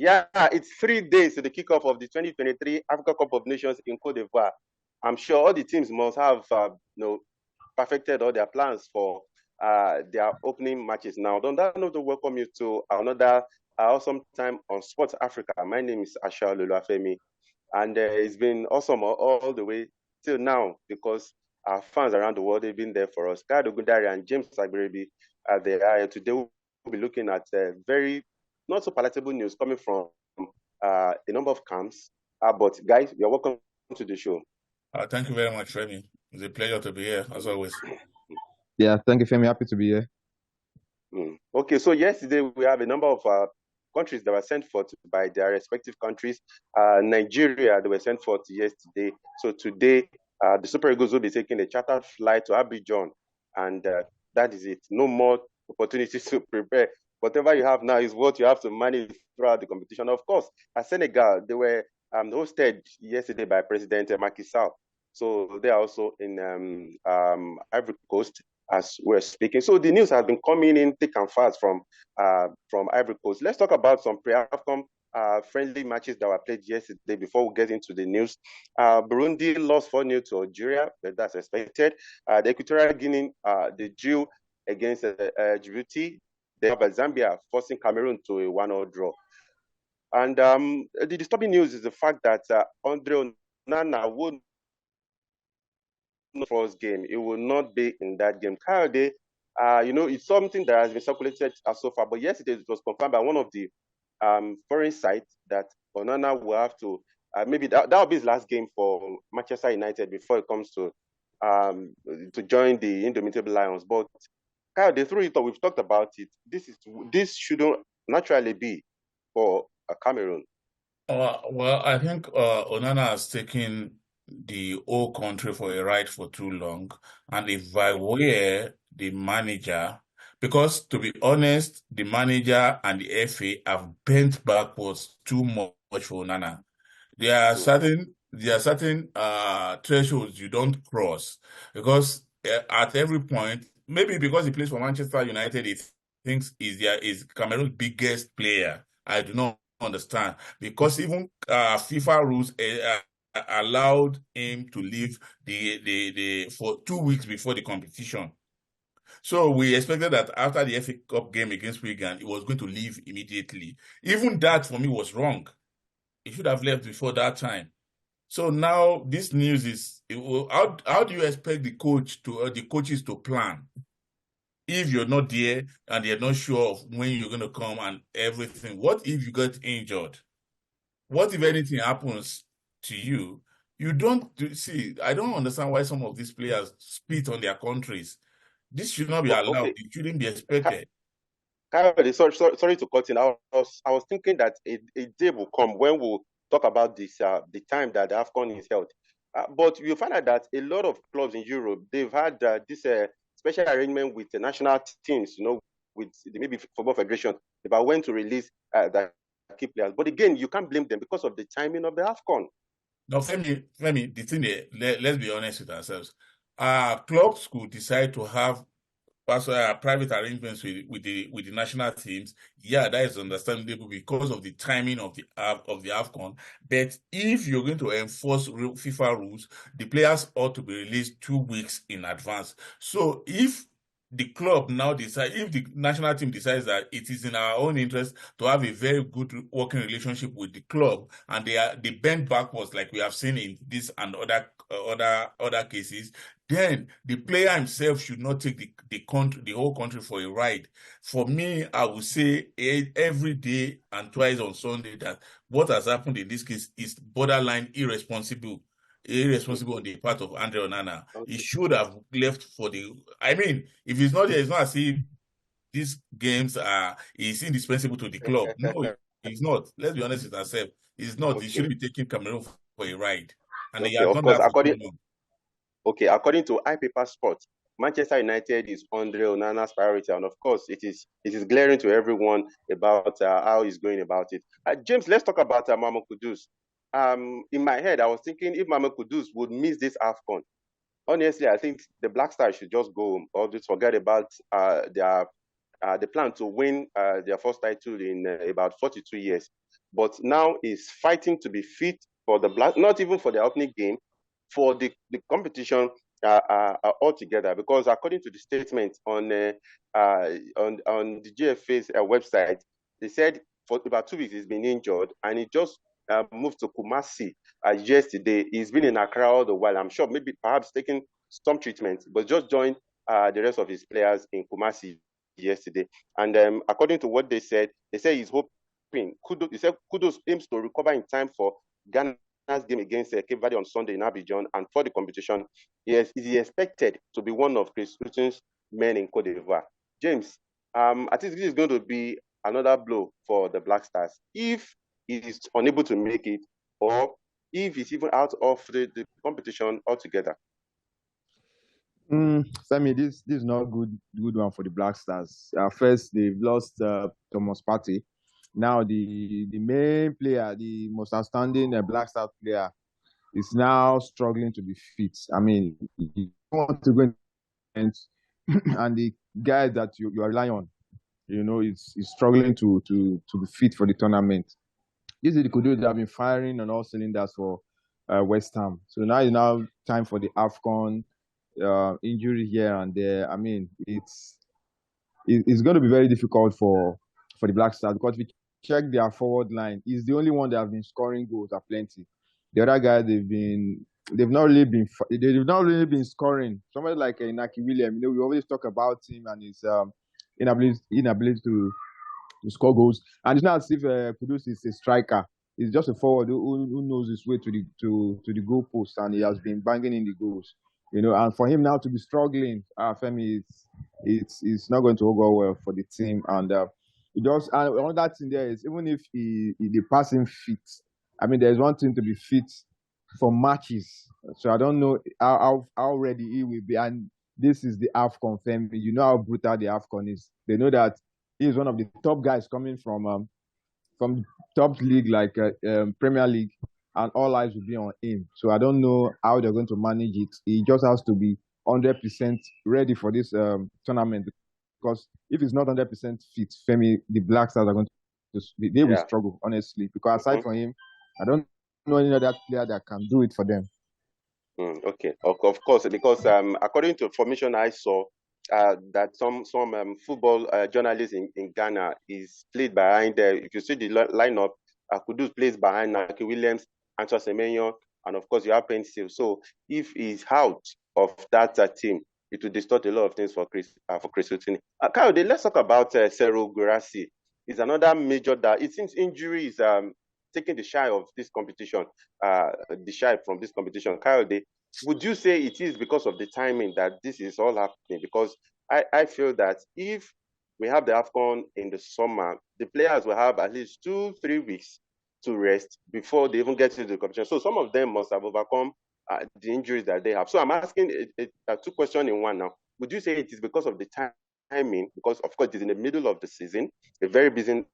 Yeah, it's 3 days to the kickoff of the 2023 Africa Cup of Nations in Cote d'Ivoire. I'm sure all the teams must have perfected all their plans for their opening matches. Now, on that note, to welcome you to another awesome time on Sports Africa. My name is Asha Luluafemi, and it's been awesome all the way till now because our fans around the world, they've been there for us. Kado Gundari and James Sagberebi are there. And today we'll be looking at very not so palatable news coming from a number of camps. But guys, you're welcome to the show. Thank you very much, Femi. It's a pleasure to be here, as always. Yeah, thank you, Femi. Happy to be here. Okay, so yesterday we have a number of countries that were sent forth by their respective countries. Nigeria, they were sent forth yesterday. So today, the Super Eagles will be taking a chartered flight to Abidjan, and that is it. No more opportunities to prepare. Whatever you have now is what you have to manage throughout the competition. Of course, at Senegal, they were hosted yesterday by President Macky Sall. So they are also in Ivory Coast as we're speaking. So the news has been coming in thick and fast from Ivory Coast. Let's talk about some pre-AFCON friendly matches that were played yesterday before we get into the news. Burundi lost 4-0 to Algeria, but that's expected. The Equatorial Guinea, they drew against Djibouti. They have Zambia forcing Cameroon to a 1-0 draw. And the disturbing news is the fact that André Onana would first game. It will not be in that game. Kayode, it's something that has been circulated so far, but yesterday it was confirmed by one of the foreign sites that Onana will have to, maybe that will be his last game for Manchester United before it comes to join the Indomitable Lions. But Kayode, through it, we've talked about it. This shouldn't naturally be for Cameroon. Well, I think Onana has taken the whole country for a ride for too long. And if I were the manager, because to be honest, the manager and the FA have bent backwards too much for Onana. There are certain thresholds you don't cross, because at every point, maybe because he plays for Manchester United, he thinks is Cameroon's biggest player. I do not understand, because even FIFA rules allowed him to leave the for 2 weeks before the competition. So we expected that after the FA Cup game against Wigan, he was going to leave immediately. Even that for me was wrong. He should have left before that time. So now this news is, how do you expect the coaches to plan if you're not there and they're not sure of when you're going to come and everything? What if you get injured? What if anything happens to you? You don't see. I don't understand why some of these players spit on their countries. This should not be allowed. Okay. It shouldn't be expected. Sorry to cut in. I was thinking that a day will come when we'll talk about this, the time that the AFCON is held. But you find out that a lot of clubs in Europe, they've had this special arrangement with the national teams, with maybe football federation about when to release the key players. But again, you can't blame them because of the timing of the AFCON. No, Femi, the thing is, let's be honest with ourselves. Clubs could decide to have private arrangements with the national teams. Yeah, that is understandable because of the timing of the AFCON. But if you're going to enforce FIFA rules, the players ought to be released 2 weeks in advance. So if the club now decides, if the national team decides that it is in our own interest to have a very good working relationship with the club, and they bend backwards like we have seen in this and other cases, then the player himself should not take the whole country for a ride. For me, I would say every day and twice on Sunday that what has happened in this case is borderline irresponsible on the part of André Onana. Okay. He should have left for if he's not there, it's not as if these games is indispensable to the club. No, he's not. Let's be honest with ourselves. He's not. Okay. He should be taking Cameroon for a ride. And okay, of course, according to iPaper Sports, Manchester United is André Onana's priority, and of course, it is glaring to everyone about how he's going about it. James, let's talk about Mohamed Kudus. In my head, I was thinking if Mohamed Kudus would miss this AFCON, honestly, I think the Black Stars should just go or just forget about the plan to win their first title in about 42 years. but now is fighting to be fit for the Black, not even for the opening game, for the competition altogether. Because according to the statement on the GFA's website, they said for about 2 weeks he's been injured, and he just moved to Kumasi yesterday. He's been in Accra all the while. I'm sure maybe perhaps taking some treatment, but just joined the rest of his players in Kumasi yesterday. And according to what they said he's hoping. He said Kudos aims to recover in time for Ghana's game against Cape Verde on Sunday in Abidjan, and for the competition, he is expected to be one of Chris Hughton's men in Cote d'Ivoire. James, I think this is going to be another blow for the Black Stars if he is unable to make it, or if he's even out of the competition altogether. Femi, this is not a good one for the Black Stars. First, they've lost Thomas Partey. Now, the main player, the most outstanding Black Stars player, is now struggling to be fit. I mean, you want to go and the guy that you are relying on, is struggling to be fit for the tournament. This is the Kudu that have been firing on all cylinders for West Ham. So now it's now time for the AFCON. Injury here and there. I mean, it's going to be very difficult for the Black Stars, because if you check their forward line, he's the only one that has been scoring goals at plenty. The other guys, they've not really been scoring. Somebody like Inaki Williams, we always talk about him and his inability to score goals. And it's not as if Kudus is a striker. He's just a forward who knows his way to the goal post, and he has been banging in the goals. And for him now to be struggling, Femi, it's not going to go well for the team. And another thing there is, even if they pass him fit, I mean, there's one thing to be fit for matches. So I don't know how ready he will be. And this is the AFCON, Femi. You know how brutal the AFCON is. They know that he's one of the top guys coming from top league like Premier League, and all eyes will be on him. So I don't know how they're going to manage it. He just has to be 100% ready for this tournament, because if he's not 100% fit, Femi, the Black Stars are going to will struggle, honestly. Because aside from him, I don't know any other player that can do it for them. Okay, of course, because according to information I saw, that some football journalists in Ghana is played behind. If you see the lineup, Kudus plays behind Naki Williams, Antoine Semenyo, and of course you have Pencil. So if he's out of that team, it will distort a lot of things for Chris Hughton. Kyle, let's talk about Serhou Guirassy. It's another major that it seems injury is taking the shy of this competition, from this competition. Kyle, would you say it is because of the timing that this is all happening? Because I feel that if we have the AFCON in the summer, the players will have at least 2-3 weeks to rest before they even get to the competition. So some of them must have overcome the injuries that they have. So I'm asking two questions in one now. Would you say it is because of the timing? Because of course it's in the middle of the season, a very busy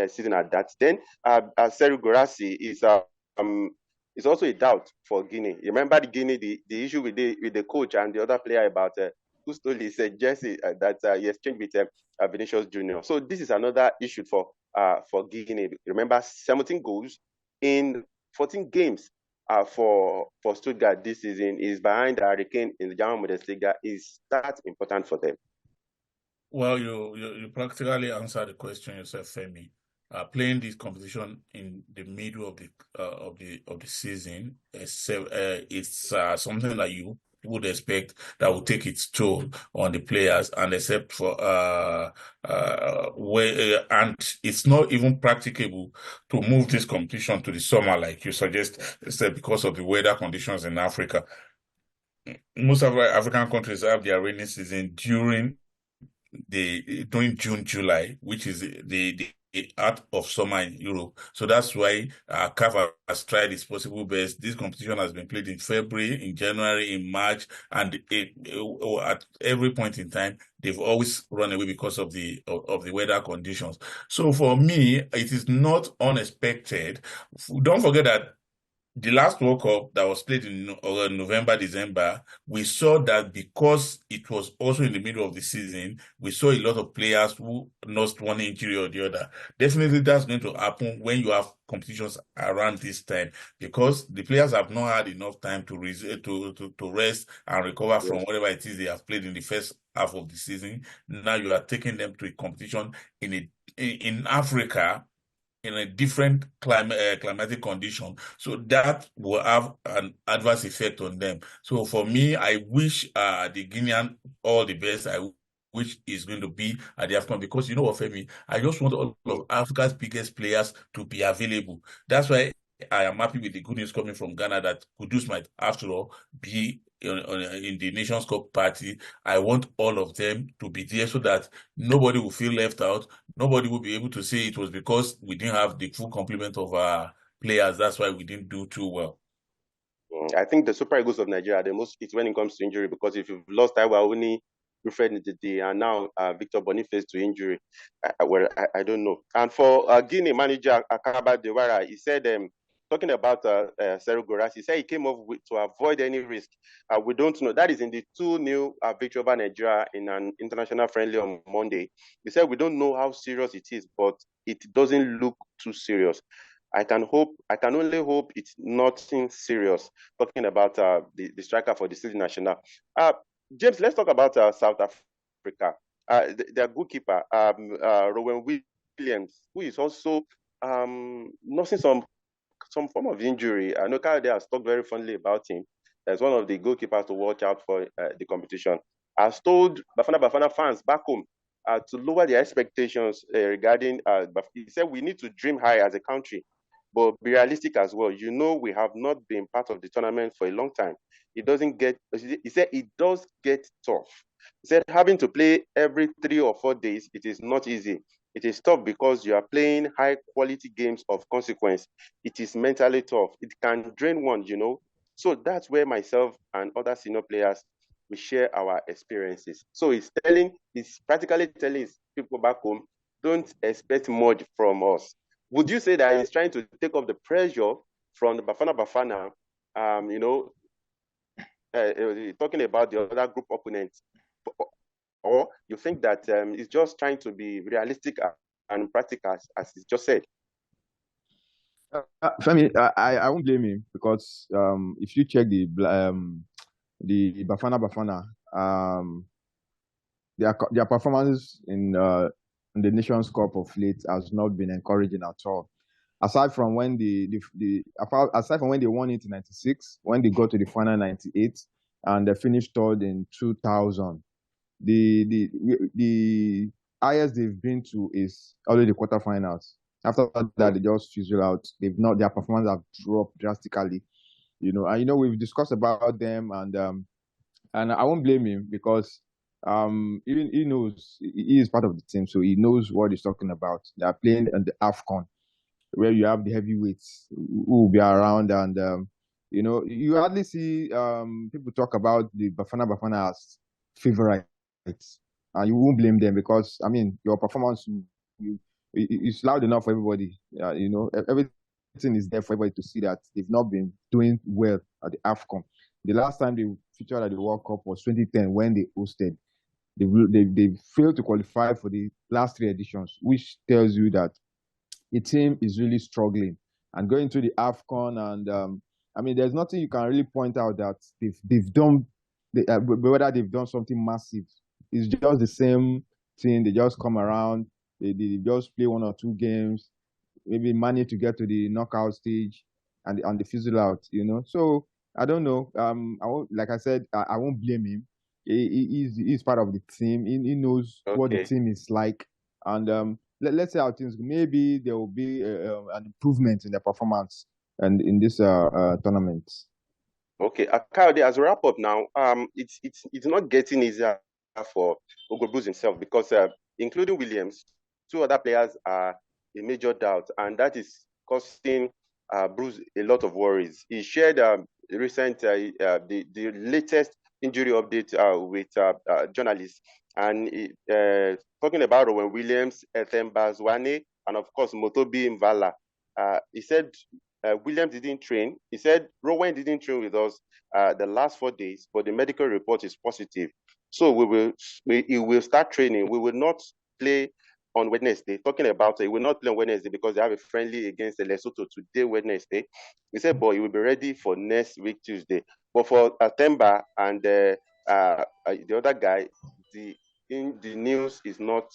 season at that. Then Serhou Guirassy is also a doubt for Guinea. You remember the Guinea, the issue with the coach and the other player about who stole his jersey that he exchanged with Vinicius Junior. So this is another issue for Guinea. Remember, 17 goals in 14 games for Stuttgart this season is behind Hurricane in the German Bundesliga. Is that important for them? Well, you practically answered the question yourself, Femi. Playing this competition in the middle of the season, it's something that you would expect that will take its toll on the players, and except for and it's not even practicable to move this competition to the summer like you suggest, because of the weather conditions in Africa. Most of our African countries have their rainy season during June, July, which is the out of summer in Europe. So that's why CAF has tried its possible best. This competition has been played in February, in January, in March, and at every point in time, they've always run away because of the weather conditions. So for me, it is not unexpected. Don't forget that the last World Cup that was played in November, December, we saw that because it was also in the middle of the season, we saw a lot of players who lost one injury or the other. Definitely that's going to happen when you have competitions around this time, because the players have not had enough time to rest and recover from Yes. whatever it is they have played in the first half of the season. Now you are taking them to a competition in Africa, in a different climatic condition. So that will have an adverse effect on them. So for me, I wish the Guinean all the best. I wish is going to be at the AFCON, because you know what, Femi, I just want all of Africa's biggest players to be available. That's why I am happy with the good news coming from Ghana that Kudus might, after all, be in the Nations Cup party. I want all of them to be there so that nobody will feel left out. Nobody will be able to say it was because we didn't have the full complement of our players. That's why we didn't do too well. I think the Super Eagles of Nigeria are the most fit when it comes to injury, because if you've lost Taiwo Awuni, Wilfred Ndidi, and now Victor Boniface to injury, I don't know. And for Guinea manager Akaba Dewara, he said, talking about Sergio Goras, he said he came up to avoid any risk. We don't know. That is in the 2-0 victory over Nigeria in an international friendly on Monday. He said we don't know how serious it is, but it doesn't look too serious. I can only hope it's nothing serious. Talking about the striker for the City National. James, let's talk about South Africa. Their goalkeeper, Rowan Williams, who is also nursing some form of injury. I know Kyle has talked very fondly about him as one of the goalkeepers to watch out for the competition. I've told Bafana fans back home to lower their expectations regarding. He said we need to dream high as a country, but be realistic as well. You know, we have not been part of the tournament for a long time. He said it does get tough. He said having to play every 3 or 4 days, it is not easy. It is tough because you are playing high quality games of consequence. It is mentally tough. It can drain one, you know. So that's where myself and other senior players, we share our experiences. So he's practically telling his people back home, don't expect much from us. Would you say that he's trying to take off the pressure from the Bafana, talking about the other group opponents? Or you think that he's just trying to be realistic and practical, as he just said? Femi, I won't blame him, because if you check the Bafana, their performance in the Nations Cup of late has not been encouraging at all. Aside from when aside from when they won it in '96, when they got to the final '98, and they finished third in 2000, the highest they've been to is already the quarterfinals. After that, they just fizzle out. Their performance have dropped drastically. And we've discussed about them, and I won't blame him, because even he knows he is part of the team, so he knows what he's talking about. They are playing in the AFCON, where you have the heavyweights who will be around, and you hardly see people talk about the Bafana as favorites, and you won't blame them, because your performance, it's loud enough for everybody. Everything is there for everybody to see that they've not been doing well at the AFCON. The last time they featured at the World Cup was 2010, when they hosted. They failed to qualify for the last 3 editions, which tells you that the team is really struggling. And going to the AFCON, and there's nothing you can really point out that they've done, whether they've done something massive. It's just the same thing. They just come around, they just play 1 or 2 games, maybe manage to get to the knockout stage, and they fizzle out. So I don't know. Like I said, I won't blame him. He's part of the team. He knows what the team is like, and let's say how things. Maybe there will be an improvement in their performance and in this tournament. Okay, Kyle, as a wrap up now, it's not getting easier for Ugo Bruce himself, because including Williams, 2 other players are a major doubt, and that is costing Bruce a lot of worries. He shared recent the latest injury update with journalists, and talking about Rowan Williams, Ethemba Zwane, and of course Motobi Mvala. He said Williams didn't train. He said Rowan didn't train with us the last 4 days, but the medical report is positive. So he will start training. We will not play on Wednesday. Talking about it, he will not play on Wednesday because they have a friendly against Lesotho today, Wednesday. He said, but he will be ready for next week, Tuesday. But for Atemba and the other guy, the news is not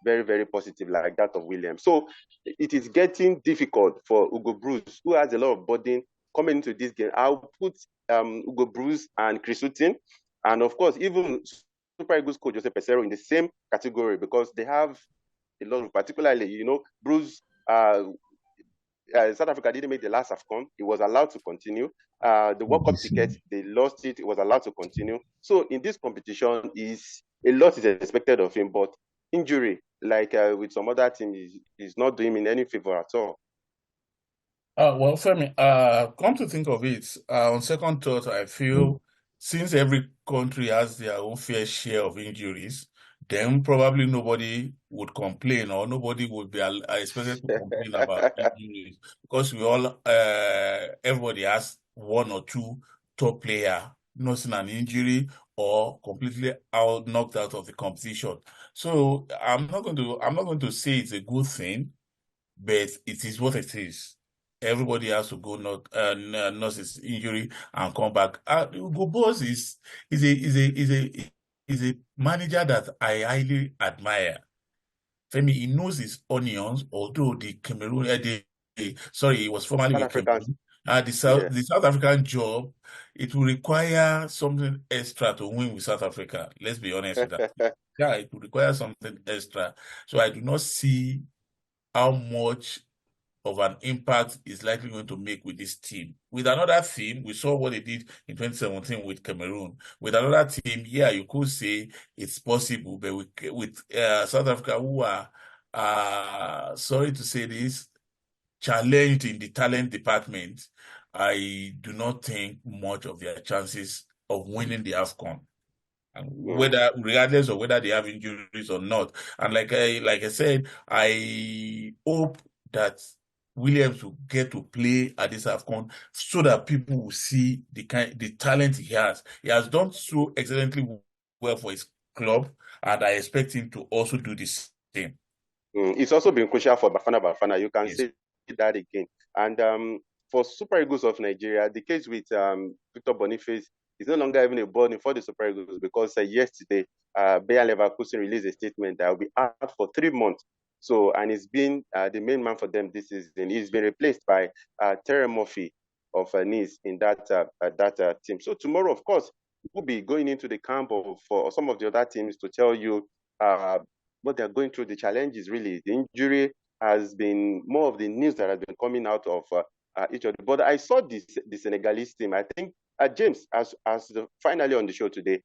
very, very positive like that of Williams. So it is getting difficult for Ugo Bruce, who has a lot of burden coming into this game. I'll put Ugo Bruce and Chris Hughton, and of course, even Super Eagles coach Jose Pesero in the same category because they have a lot of, particularly, Bruce, South Africa didn't make the last AFCON. He was allowed to continue. The World Cup ticket, they lost it. He was allowed to continue. So in this competition, a lot is expected of him, but injury, like with some other team, is not doing him any favor at all. Well, Femi, come to think of it, on second thought, I feel since every country has their own fair share of injuries, then probably nobody would complain or nobody would be expected to complain about injuries because everybody has one or two top player nursing an injury or completely knocked out of the competition. So I'm not going to say it's a good thing, but it is what it is. Everybody has to go nurse his injury and come back. Ugo Boss is a manager that I highly admire. Femi, he knows his onions, although the Cameroon, he was formerly South with Africans. Cameroon. The South African job, it will require something extra to win with South Africa. Let's be honest with that. Yeah, it will require something extra. So I do not see how much of an impact is likely going to make with this team. With another team, we saw what they did in 2017 with Cameroon. With another team, yeah, you could say it's possible, but with South Africa, who are, sorry to say this, challenged in the talent department, I do not think much of their chances of winning the AFCON. Regardless of whether they have injuries or not. And like I said, I hope that Williams will get to play at this AFCON so that people will see the talent he has. He has done so excellently well for his club, and I expect him to also do the same. It's also been crucial for Bafana. You can say that again. And for Super Eagles of Nigeria, the case with Victor Boniface is no longer even a burden for the Super Eagles because yesterday, Bayer Leverkusen released a statement that will be out for 3 months. So, and he's been the main man for them this season. He's been replaced by Terry Murphy of Nice in that team. So tomorrow, of course, we'll be going into the camp for some of the other teams to tell you what they're going through. The challenges, really. The injury has been more of the news that has been coming out of each other. But I saw the Senegalese team. I think James, as finally on the show today,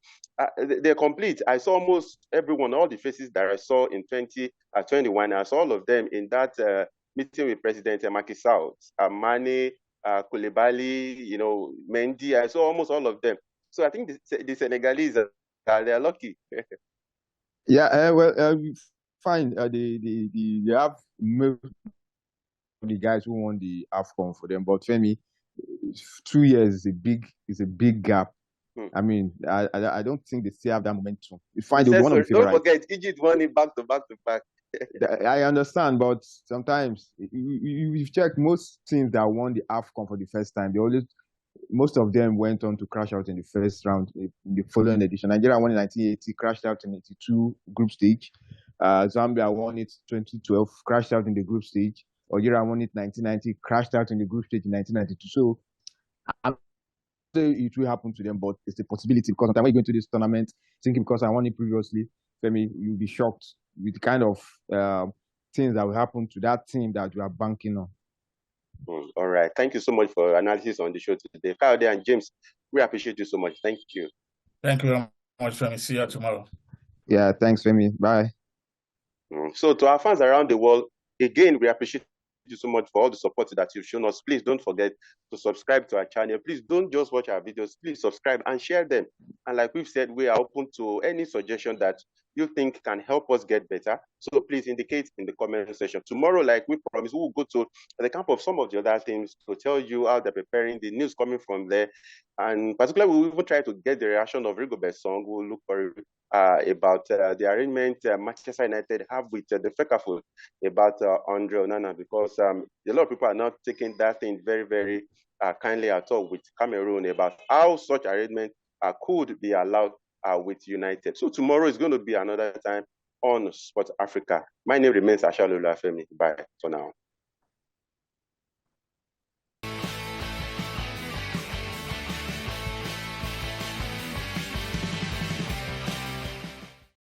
they're complete. I saw almost everyone, all the faces that I saw in 2021. I saw all of them in that meeting with President Macky Sall, Mane, Koulibaly, Mendy. I saw almost all of them. So I think the Senegalese, they're lucky. Yeah, fine. They have the guys who won the AFCON for them, but Femi, 2 years is a big gap. I mean, I don't think they still have that momentum. Fine, they'll be one of the favorites. Don't forget, Egypt won it back to back. I understand, but sometimes you've checked most teams that won the AFCON for the first time. Most of them went on to crash out in the first round in the following edition. Nigeria won in 1980, crashed out in 82 group stage. Zambia won it 2012, crashed out in the group stage. Algeria won it 1990, crashed out in the group stage in 1992. So I'm not saying it will happen to them, but it's a possibility because sometimes when you go into this tournament thinking because I won it previously, Femi, you'll be shocked with the kind of things that will happen to that team that you are banking on. All right. Thank you so much for analysis on the show today. Kyle and James, we appreciate you so much. Thank you. Thank you very much, Femi. See you tomorrow. Yeah, thanks, Femi. Bye. So to our fans around the world, again, we appreciate you so much for all the support that you've shown us. Please don't forget to subscribe to our channel. Please don't just watch our videos. Please subscribe and share them. And like we've said, we are open to any suggestion that you think can help us get better. So please indicate in the comment section. Tomorrow, like we promised, we will go to the camp of some of the other teams to tell you how they're preparing, the news coming from there. And particularly, we'll even try to get the reaction of Rigobert's song. We'll look for about the arrangement Manchester United have with the FECAFOOT about André Onana, because a lot of people are not taking that thing very, very kindly at all with Cameroon about how such arrangement could be allowed with United. So tomorrow is going to be another time on Sport Africa. My name remains Ashalulu Afemi. Bye for now.